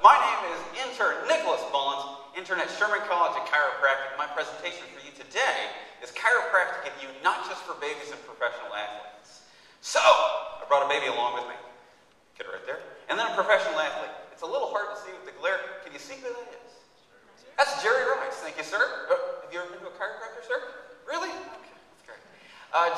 My name is intern Nicholas Mullins, intern at Sherman College of Chiropractic. My presentation for you today is chiropractic at you, not just for babies and professional athletes. So, I brought a baby along with me. Kid right there. And then a professional athlete. It's a little hard to see with the glare. Can you see who that is? That's Jerry Rice. Thank you, sir. Have you ever been to a chiropractor, sir? Really? Okay, that's great.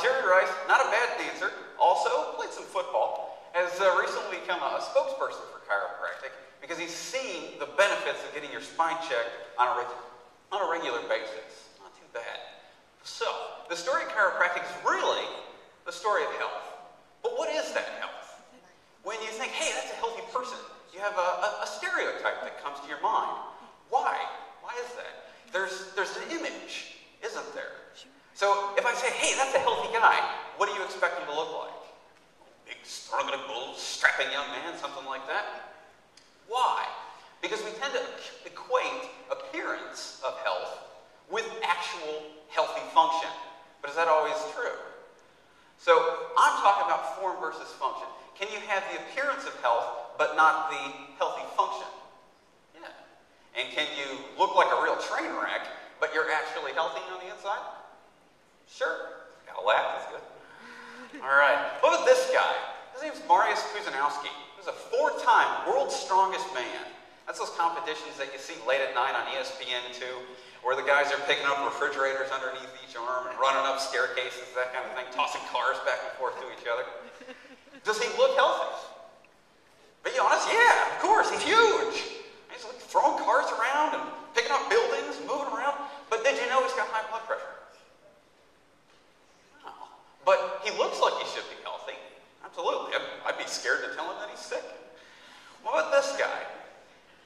Jerry Rice, not a bad dancer, also played some football, has recently become a spokesperson for chiropractic because he's seen the benefits of getting your spine checked on a regular basis. Not too bad. So, the story of chiropractic is really the story of health. But what is that health? When you think, hey, that's a healthy person, you have a stereotype that comes to your mind. Why? Why is that? There's an image, isn't there? So if I say, hey, that's a healthy guy, what do you expect him to look like? Big, strong, strapping young man, something like that? Why? Because we tend to equate appearance of health with actual healthy function. But is that always true? So I'm talking about form versus function. Can you have the appearance of health, but not the healthy function? Yeah. And can you look like a real train wreck, but you're actually healthy on the inside? Sure. Gotta laugh, that's good. All right. Look at this guy. His name's Mariusz Kuzanowski. He's a 4-time world's strongest man. That's those competitions that you see late at night on ESPN2, where the guys are picking up refrigerators underneath each arm and running up staircases, that kind of thing, tossing cars back and forth to each other. Does he look healthy? Be honest, yeah, of course, he's huge. He's like throwing cars around and picking up buildings, moving around. But did you know he's got high blood pressure? No. But he looks like he should be healthy. Absolutely. I'd be scared to tell him that he's sick. What about this guy?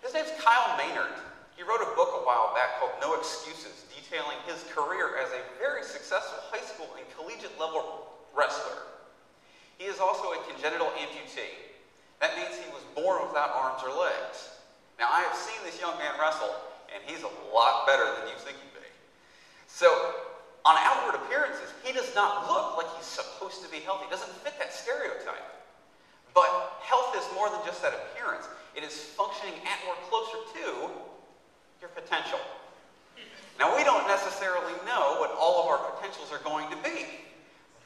His name's Kyle Maynard. He wrote a book a while back called No Excuses, detailing his career as a very successful high school and collegiate level wrestler. He is also a congenital amputee. That means he was born without arms or legs. Now, I have seen this young man wrestle, and he's a lot better than you think he'd be. So, on outward appearances, he does not look like he's supposed to be healthy. He doesn't fit that stereotype. But health is more than just that appearance. It is functioning at or closer to your potential. Now, we don't necessarily know what all of our potentials are going to be.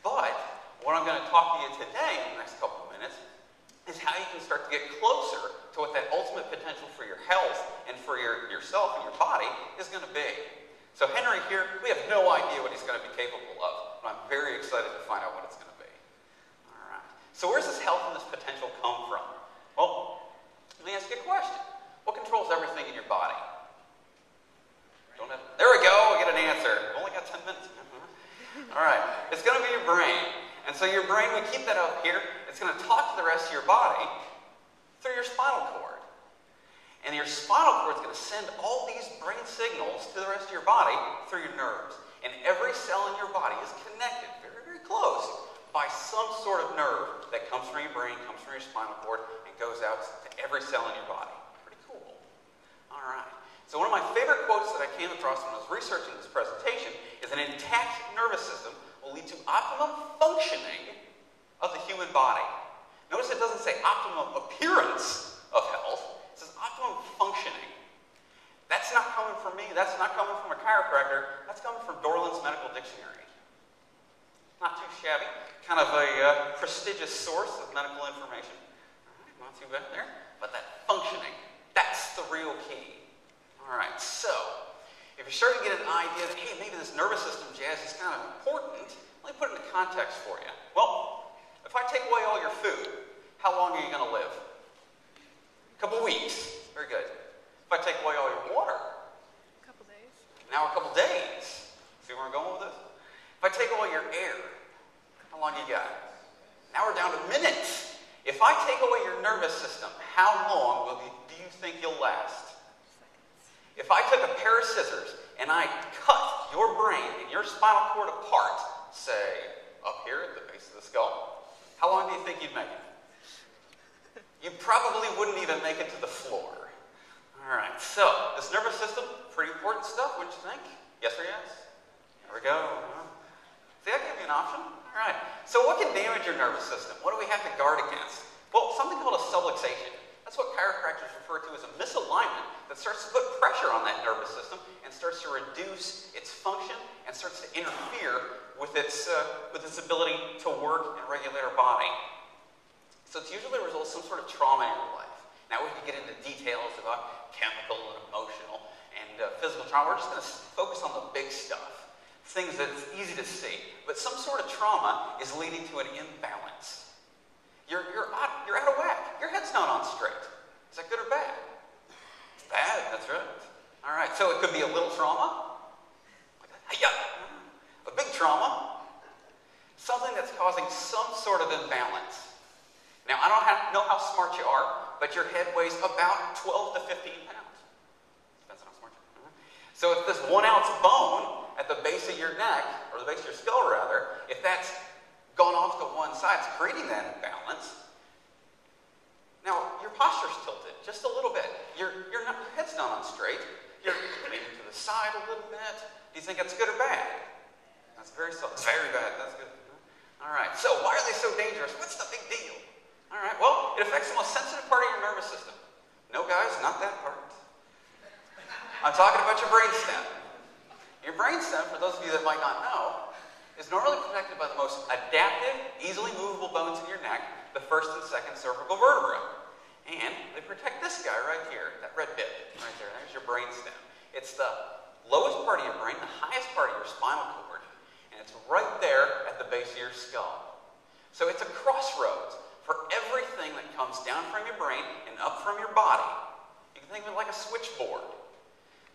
But what I'm going to talk to you today in the next couple of minutes is how you can start to get closer to what that ultimate potential for your health and for yourself and your body is going to be. So Henry here, we have no idea what he's going to be capable of, but I'm very excited to find out what it's going to be. All right. So where's this health and this potential come from? Well, let me ask you a question. What controls everything in your body? There we go, we get an answer. We've only got 10 minutes. All right. It's going to be your brain. And so your brain, we keep that up here. It's going to talk to the rest of your body through your spinal cord. And your spinal cord is going to send all these brain signals to the rest of your body through your nerves. And every cell in your body is connected very, very close by some sort of nerve that comes from your brain, comes from your spinal cord, and goes out to every cell in your body. Pretty cool. All right. So one of my favorite quotes that I came across when I was researching this presentation is an intact nervous system will lead to optimum functioning of the human body. Notice it doesn't say optimum appearance of health. It says optimum functioning. That's not coming from me. That's not coming from a chiropractor. That's coming from Dorland's Medical Dictionary. Not too shabby. Kind of a prestigious source of medical information. All right, not too bad there. But that functioning, that's the real key. All right, so if you're starting to get an idea that, hey, maybe this nervous system jazz is kind of important, let me put it into context for you. Well, if I take away all your food, how long are you going to live? A couple weeks. Very good. If I take away all your water? A couple days. Now a couple days. See where I'm going with this? If I take away your air, how long you got? Now we're down to minutes. If I take away your nervous system, how long do you think you'll last? If I took a pair of scissors and I cut your brain and your spinal cord apart, say, up here at the base of the skull, how long do you think you'd make it? You probably wouldn't even make it to the floor. All right, so this nervous system, pretty important stuff, wouldn't you think? Yes or yes? There we go. See, I gave you an option. All right, so what can damage your nervous system? What do we have to guard against? Well, something called a subluxation. That's what chiropractors refer to as a misalignment that starts to put pressure on that nervous system and starts to reduce its function and starts to interfere with its ability to work and regulate our body. So it's usually a result of some sort of trauma in your life. Now we can get into details about chemical and emotional and physical trauma. We're just going to focus on the big stuff, things that it's easy to see. But some sort of trauma is leading to an imbalance. You're out of whack. Your head's not on straight. Is that good or bad? It's bad, that's right. All right, so it could be a little trauma, a big trauma, something that's causing some sort of imbalance. Now, I don't know how smart you are, but your head weighs about 12 to 15 pounds. Depends on how smart you are. So if this 1 ounce bone at the base of your neck, or the base of your skull rather, if that's gone off to one side, it's creating that imbalance. Now, your posture's tilted just a little bit. Your head's not on straight. You're leaning to the side a little bit. Do you think that's good or bad? That's very bad. That's good. All right, so why are they so dangerous? What's the big deal? All right, well, it affects the most sensitive part of your nervous system. No, guys, not that part. I'm talking about your brainstem. Your brainstem, for those of you that might not know, is normally protected by the most adaptive, easily movable bones in your neck, the first and second cervical vertebra. And they protect this guy right here, that red bit right there. There's your brainstem. It's the lowest part of your brain, the highest part of your spinal cord, and it's right there at the base of your skull. So it's a crossroads for everything that comes down from your brain and up from your body. You can think of it like a switchboard.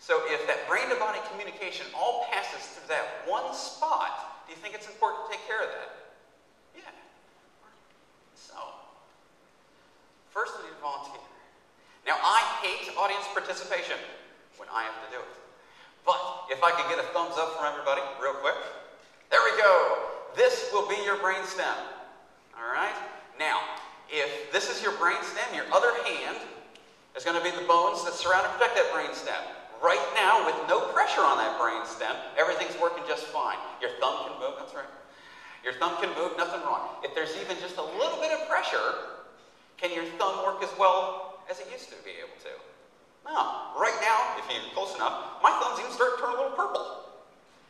So if that brain-to-body communication all passes through that one spot, do you think it's important to take care of that? Yeah. So, first we need to volunteer. Now, I hate audience participation when I have to do it. But if I could get a thumbs up from everybody real quick. There we go. This will be your brainstem. All right? Now, if this is your brainstem, your other hand is going to be the bones that surround and protect that brainstem. Right now, with no pressure on that brainstem, everything's working just fine. Your thumb can move, that's right. Your thumb can move, nothing wrong. If there's even just a little bit of pressure, can your thumb work as well as it used to be able to? No. Right now, if you're close enough, my thumb's even starting to turn a little purple.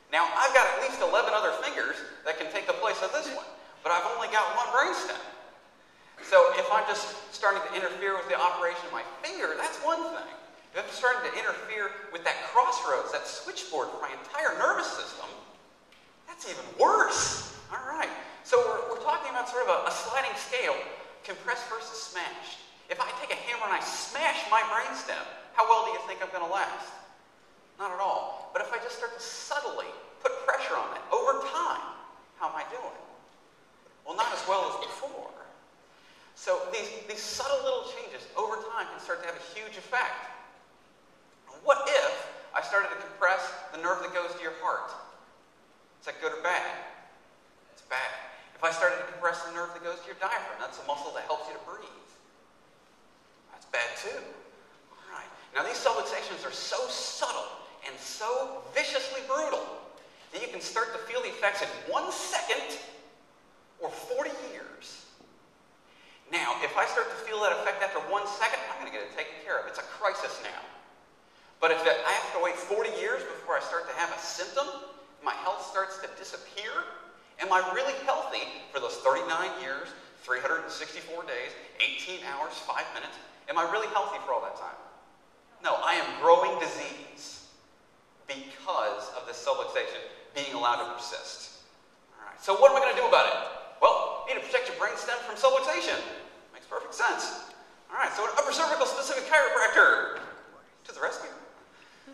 Now, I've got at least 11 other fingers that can take the place of this one, but I've only got one brainstem. So if I'm just starting to interfere with the operation of my finger, that's one thing. If I'm starting to interfere with that crossroads, that switchboard for my entire nervous system, that's even worse. All right. So we're talking about sort of a sliding scale, compressed versus smashed. If I take a hammer and I smash my brainstem, how well do you think I'm going to last? Not at all. But if I just start to subtly put pressure on it over time, how am I doing? Well, not as well as before. So these subtle little changes over time can start to have a huge effect. What if I started to compress the nerve that goes to your heart? Is that good or bad? It's bad. If I started to compress the nerve that goes to your diaphragm, that's a muscle that helps you to breathe. That's bad too. All right. Now these subluxations are so subtle and so viciously brutal that you can start to feel the effects in 1 second or 40 years. Now, if I start to feel that effect after 1 second, I'm going to get it taken care of. It's a crisis now. But if I have to wait 40 years before I start to have a symptom, my health starts to disappear, am I really healthy for those 39 years, 364 days, 18 hours, 5 minutes? Am I really healthy for all that time? No, I am growing disease because of this subluxation being allowed to persist. All right, so what am I going to do about it? Well, you need to protect your brainstem from subluxation. Makes perfect sense. All right, so an upper cervical specific chiropractor to the rescue.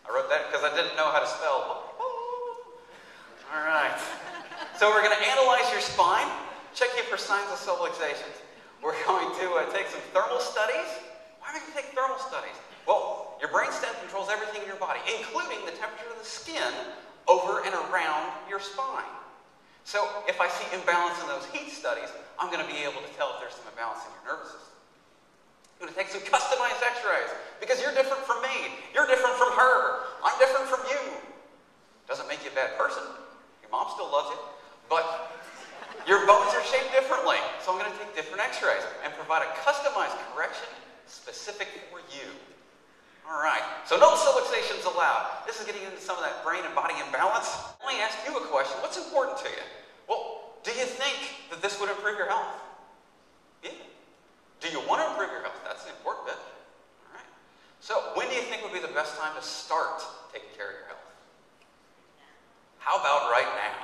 I wrote that because I didn't know how to spell. All right. So we're going to analyze your spine, check you for signs of subluxations. We're going to take some thermal studies. Why are we going to take thermal studies? Well, your brainstem controls everything in your body, including the temperature of the skin over and around your spine. So if I see imbalance in those heat studies, I'm going to be able to tell if there's some imbalance in your nervous system. I'm going to take some customized x-rays because you're different from me. You're different from her. I'm different from you. Doesn't make you a bad person. Your mom still loves you. But your bones are shaped differently. So I'm going to take different x-rays and provide a customized correction specific for you. All right, so no subluxations allowed. This is getting into some of that brain and body imbalance. Let me ask you a question. What's important to you? Well, do you think that this would improve your health? Yeah. Do you want to improve your health? That's the important bit. All right. So when do you think would be the best time to start taking care of your health? How about right now?